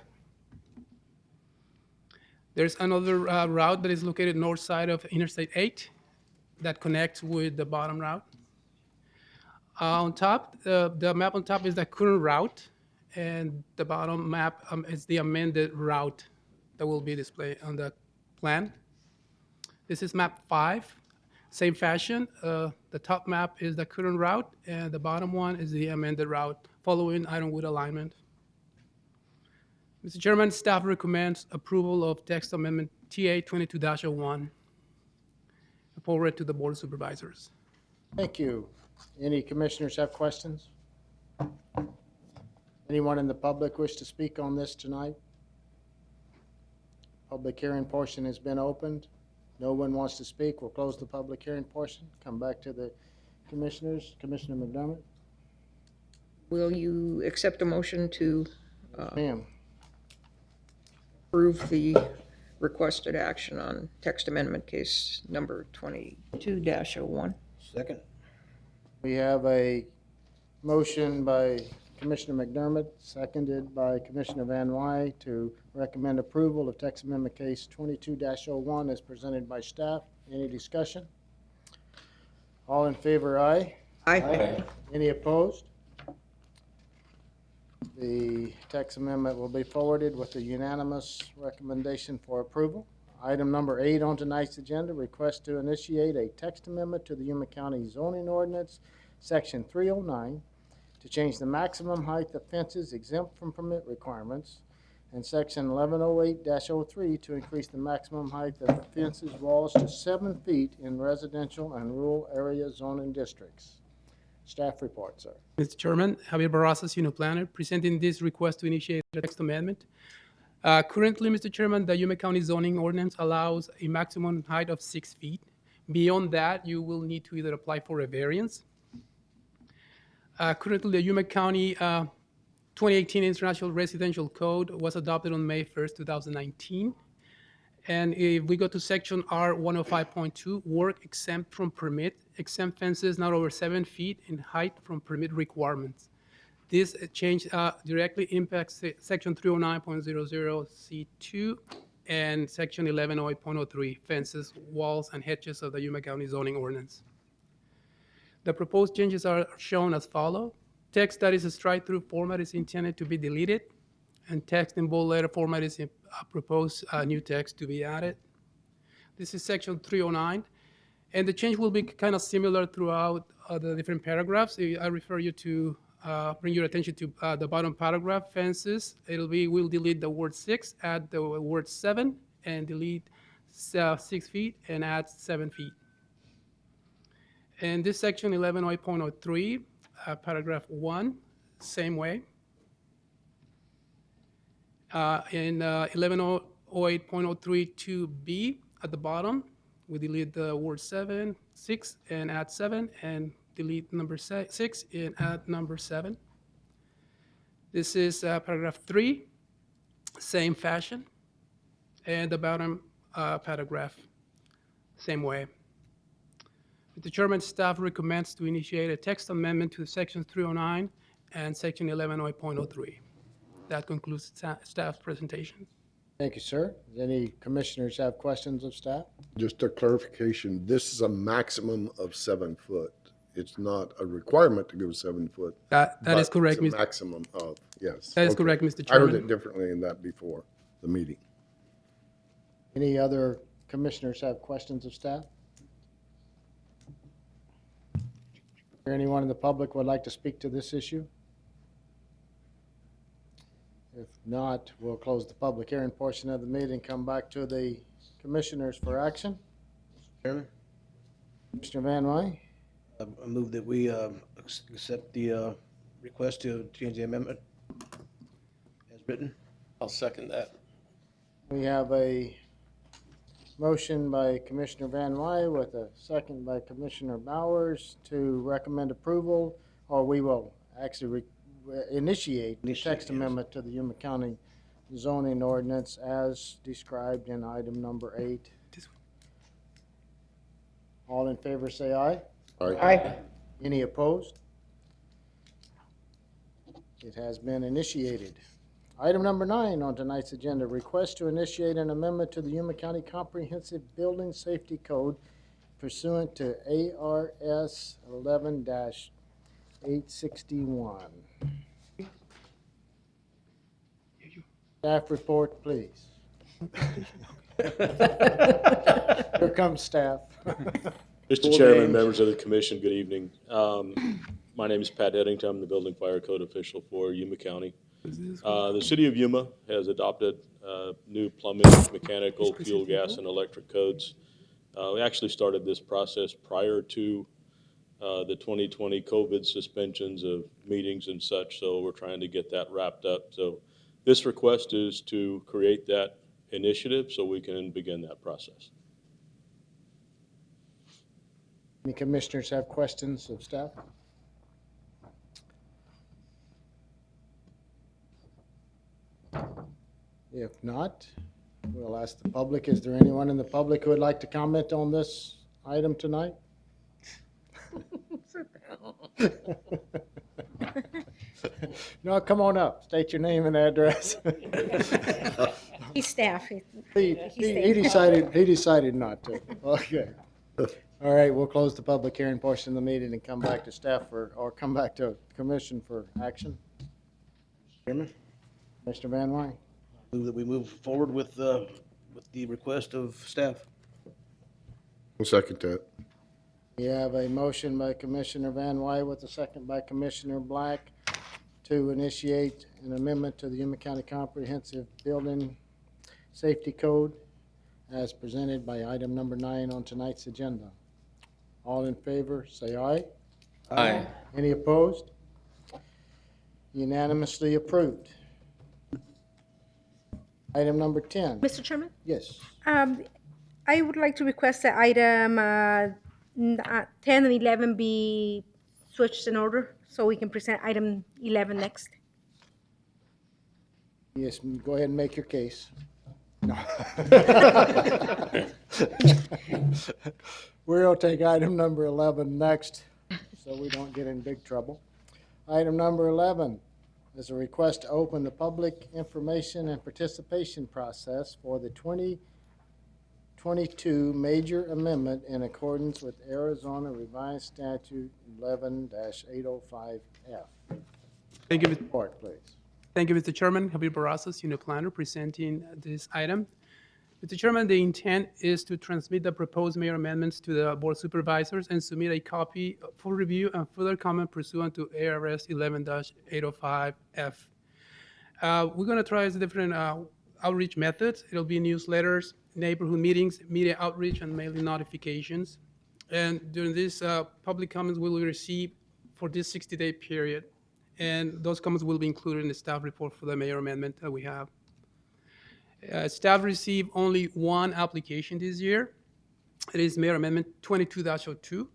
There's another route that is located north side of Interstate 8 that connects with the bottom route. On top, the map on top is the current route, and the bottom map is the amended route that will be displayed on the plan. This is map 5. Same fashion, the top map is the current route, and the bottom one is the amended route following Ironwood alignment. Mr. Chairman, staff recommends approval of text amendment TA 22-01. Forward to the Board of Supervisors. Thank you. Any commissioners have questions? Anyone in the public wish to speak on this tonight? Public hearing portion has been opened. No one wants to speak. We'll close the public hearing portion. Come back to the commissioners. Commissioner McDermott? Will you accept a motion to Ma'am. approve the requested action on text amendment case number 22-01? Second. We have a motion by Commissioner McDermott, seconded by Commissioner Van Wy to recommend approval of text amendment case 22-01 as presented by staff. Any discussion? All in favor, aye. Aye. Any opposed? The text amendment will be forwarded with a unanimous recommendation for approval. Item number 8 on tonight's agenda, request to initiate a text amendment to the Yuma County zoning ordinance, section 309, to change the maximum height of fences exempt from permit requirements, and section 1108-03 to increase the maximum height of the fences walls to 7 feet in residential and rural area zoning districts. Staff report, sir. Mr. Chairman, Javier Barraza, Senior Planner, presenting this request to initiate a text amendment. Currently, Mr. Chairman, the Yuma County zoning ordinance allows a maximum height of 6 feet. Beyond that, you will need to either apply for a variance. Currently, the Yuma County 2018 International Residential Code was adopted on May 1st, 2019. And if we go to section R105.2, work exempt from permit, exempt fences not over 7 feet in height from permit requirements. This change directly impacts section 309.00C2 and section 1108.03, fences, walls, and hedges of the Yuma County zoning ordinance. The proposed changes are shown as follow. Text that is a strike-through format is intended to be deleted, and text in bold letter format is proposed new text to be added. This is section 309, and the change will be kind of similar throughout the different paragraphs. I refer you to bring your attention to the bottom paragraph, fences. We'll delete the word 6, add the word 7, and delete 6 feet and add 7 feet. And this section 1108.03, paragraph 1, same way. In 1108.032B at the bottom, we delete the word 6, and add 7, and delete number 6 and add number 7. This is paragraph 3, same fashion. And the bottom paragraph, same way. The Chairman, staff recommends to initiate a text amendment to section 309 and section 1108.03. That concludes staff's presentation. Thank you, sir. Does any commissioners have questions of staff? Just a clarification, this is a maximum of 7 foot. It's not a requirement to go 7 foot. That is correct, It's Mr. a maximum of, yes. That is Okay. correct, Mr. I heard Chairman. it differently in that before the meeting. Any other commissioners have questions of staff? Is there anyone in the public would like to speak to this issue? If not, we'll close the public hearing portion of the meeting, come back to the commissioners for action. Chairman, Mr. Van Wy, I move that we accept the request to change the amendment as written. I'll second that. we have a motion by Commissioner Van Wy with a second by Commissioner Bowers to recommend approval, or we will actually initiate the text amendment to the Yuma County zoning ordinance as described in item number 8. All in favor say aye. Aye. Any opposed? It has been initiated. Item number 9 on tonight's agenda, request to initiate an amendment to the Yuma County Comprehensive Building Safety Code pursuant to ARS 11-861. Staff report, please. Here comes staff. Mr. Chairman, members of the commission, good evening. My name is Pat Eddington. I'm the Building Fire Code official for Yuma County. The city of Yuma has adopted new plumbing, mechanical, fuel, gas, and electric codes. We actually started this process prior to the 2020 COVID suspensions of meetings and such, so we're trying to get that wrapped up. So this request is to create that initiative so we can begin that process. Any commissioners have questions of staff? If not, we'll ask the public, is there anyone in the public who would like to comment on this item tonight? No, come on up. State your name and address. He's staff. He decided not to. Okay. All right, we'll close the public hearing portion of the meeting and come back to staff or come back to commission for action. Chairman, Mr. Van Wyne. move that we move forward with the request of staff. I'll second that. We have a motion by Commissioner Van Wyne with a second by Commissioner Black to initiate an amendment to the Yuma County Comprehensive Building Safety Code as presented by item number 9 on tonight's agenda. All in favor, say aye. Aye. Any opposed? Unanimously approved. Item number 10. Mr. Chairman? Yes. I would like to request that item 10 and 11 be switched in order so we can present item 11 next. Yes, go ahead and make your case. No. We'll take item number 11 next, so we don't get in big trouble. Item number 11 is a request to open the public information and participation process for the 2022 major amendment in accordance with Arizona Revised Statute 11-805F. Thank you, Report, please. Thank you, Mr. Chairman. Javier Barrazas, Unit Planner, presenting this item. Mr. Chairman, the intent is to transmit the proposed mayor amendments to the Board of Supervisors and submit a copy for review and further comment pursuant to ARS 11-805F. We're going to try different outreach methods. It'll be newsletters, neighborhood meetings, media outreach, and mailing notifications. And during this, public comments will be received for this 60-day period. And those comments will be included in the staff report for the mayor amendment that we have. Staff received only one application this year. It is Mayor Amendment 22-02.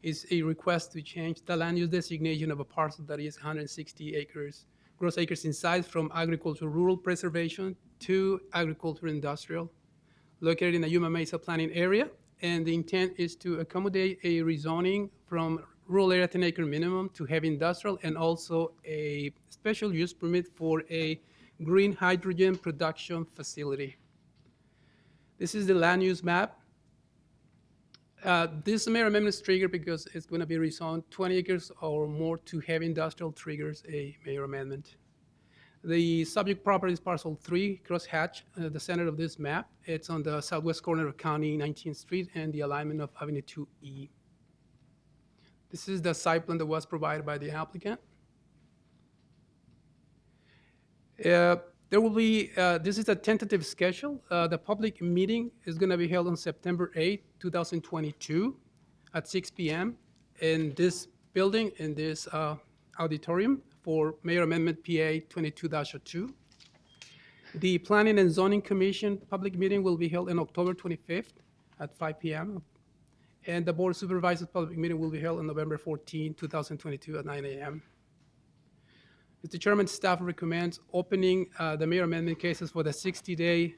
It's a request to change the land use designation of a parcel that is 160 acres, gross acres in size, from agricultural rural preservation to agricultural industrial, located in the Yuma Mesa planning area. And the intent is to accommodate a rezoning from rural area 10 acre minimum to heavy industrial, and also a special use permit for a green hydrogen production facility. This is the land use map. This mayor amendment is triggered because it's going to be rezoned 20 acres or more to heavy industrial triggers a mayor amendment. The subject property is parcel 3, Crosshatch, the center of this map. It's on the southwest corner of County 19th Street and the alignment of Avenue 2E. This is the site plan that was provided by the applicant. There will be, this is a tentative schedule. The public meeting is going to be held on September 8, 2022 at 6 p.m. in this building, in this auditorium for Mayor Amendment PA 22-02. The Planning and Zoning Commission public meeting will be held on October 25th at 5 p.m. And the Board of Supervisors public meeting will be held on November 14, 2022 at 9 a.m. Mr. Chairman, staff recommends opening the mayor amendment cases for the 60-day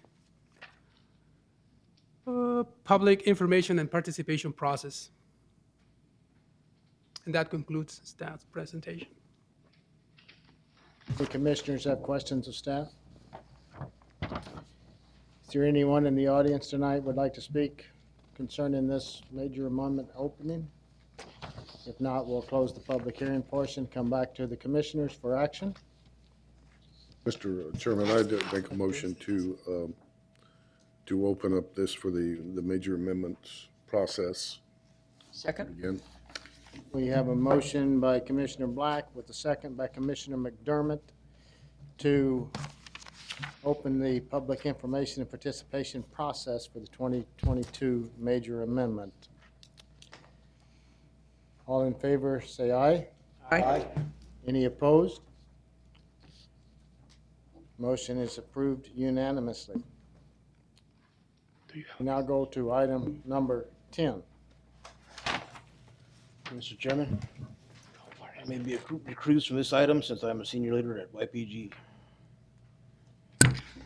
public information and participation process. And that concludes staff's presentation. The commissioners have questions of staff? Is there anyone in the audience tonight would like to speak concerning this major amendment opening? If not, we'll close the public hearing portion, come back to the commissioners for action. Mr. Chairman, I'd make a motion to open up this for the major amendments process. Second. Again. We have a motion by Commissioner Black with a second by Commissioner McDermott to open the public information and participation process for the 2022 major amendment. All in favor, say aye. Aye. Any opposed? Motion is approved unanimously. We now go to item number 10. Mr. Chairman, I may be recused from this item since I'm a senior leader at YPG.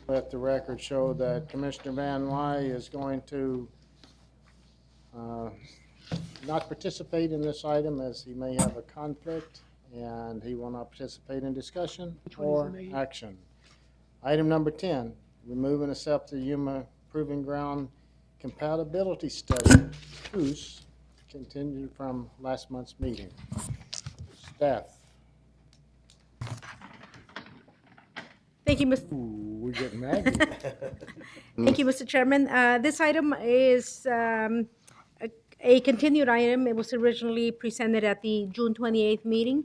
Let the record show that Commissioner Van Wyne is going to not participate in this item as he may have a conflict. and he will not participate in discussion or action. Item number 10, remove and accept the Yuma Proving Ground Compatibility Study, COOS, continued from last month's meeting. Staff. Thank you, Mr. We're getting Maggie. Thank you, Mr. Chairman. This item is a continued item. It was originally presented at the June 28th meeting.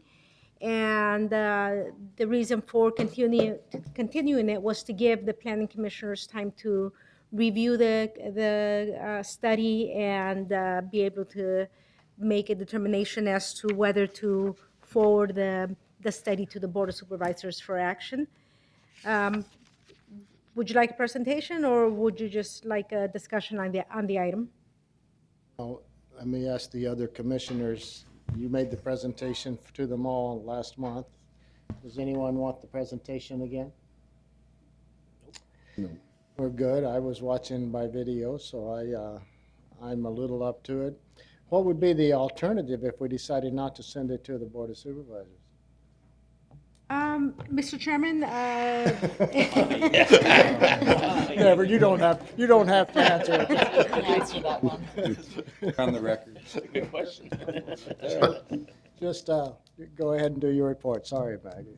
And the reason for continuing it was to give the planning commissioners time to review the study and be able to make a determination as to whether to forward the study to the Board of Supervisors for action. Would you like a presentation, or would you just like a discussion on the item? Oh, let me ask the other commissioners. You made the presentation to them all last month. Does anyone want the presentation again? No. We're good. I was watching by video, so I'm a little up to it. What would be the alternative if we decided not to send it to the Board of Supervisors? Mr. Chairman, Never, you don't have to answer it. Answer that one. On the record. Good question. Just go ahead and do your report. Sorry, Maggie.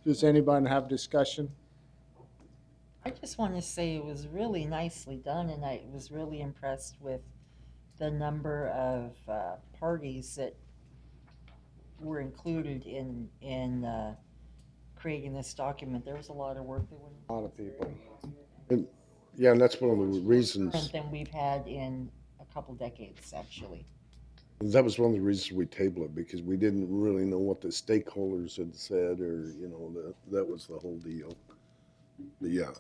Does anybody have discussion? I just want to say it was really nicely done, and I was really impressed with the number of parties that were included in creating this document. There was a lot of work that went A lot of people. And, yeah, and that's one of the reasons, different than we've had in a couple decades, actually. that was one of the reasons we tabled it, because we didn't really know what the stakeholders had said, or, you know, that was the whole deal. But yeah.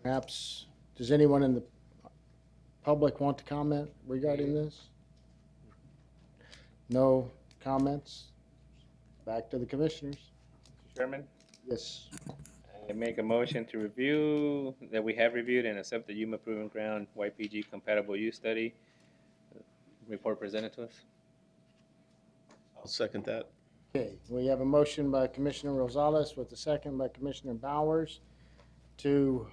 Perhaps, does anyone in the public want to comment regarding this? No comments? Back to the commissioners. Chairman, Yes. I make a motion to review, that we have reviewed and accept the Yuma Proving Ground YPG compatible use study report presented to us. I'll second that. Okay, we have a motion by Commissioner Rosales with a second by Commissioner Bowers to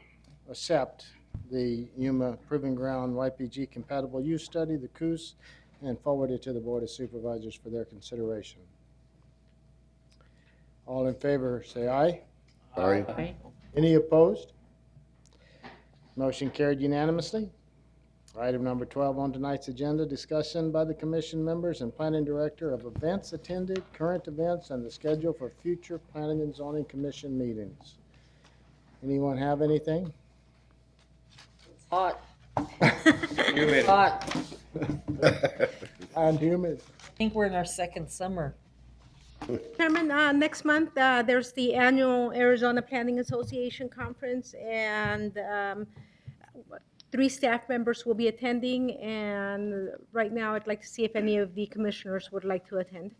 accept the Yuma Proving Ground YPG compatible use study, the COOS, and forward it to the Board of Supervisors for their consideration. All in favor, say aye. Aye. Any opposed? Motion carried unanimously. Item number 12 on tonight's agenda, discussion by the commission members and planning director of events attended, current events, and the schedule for future planning and zoning commission meetings. Anyone have anything? Hot. Humid. Hot. And humid. I think we're in our second summer. Chairman, next month, there's the annual Arizona Planning Association Conference, and 3 staff members will be attending, and right now I'd like to see if any of the commissioners would like to attend.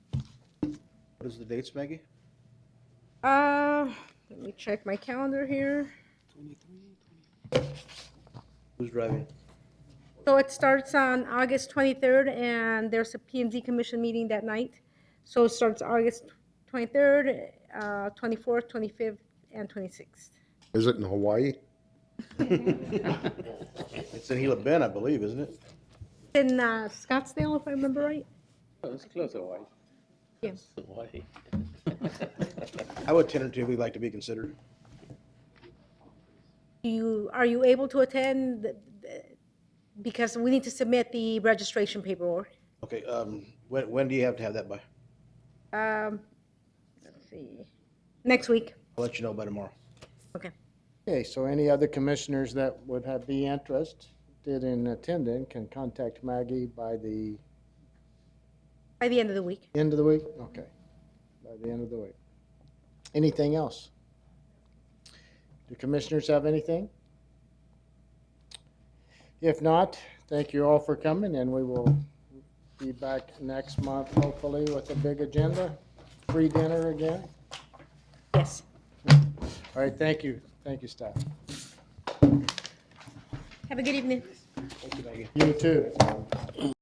What is the dates, Maggie? Let me check my calendar here. Who's driving? So it starts on August 23rd, and there's a P&Z commission meeting that night. So it starts August 23rd, 24th, 25th, and 26th. Is it in Hawaii? It's in Gila Bend, I believe, isn't it? In Scottsdale, if I remember right. Oh, it's close to Hawaii. Yeah. Hawaii. I would tentatively like to be considered. Are you able to attend? Because we need to submit the registration paperwork. Okay, when do you have to have that by? Let's see. Next week. I'll let you know by tomorrow. Okay. Okay, so any other commissioners that would be interested in attending can contact Maggie by the By the end of the week. end of the week? Okay, by the end of the week. Anything else? Do commissioners have anything? If not, thank you all for coming, and we will be back next month, hopefully, with a big agenda. Free dinner again. Yes. All right, thank you. Thank you, staff. Have a good evening. You too.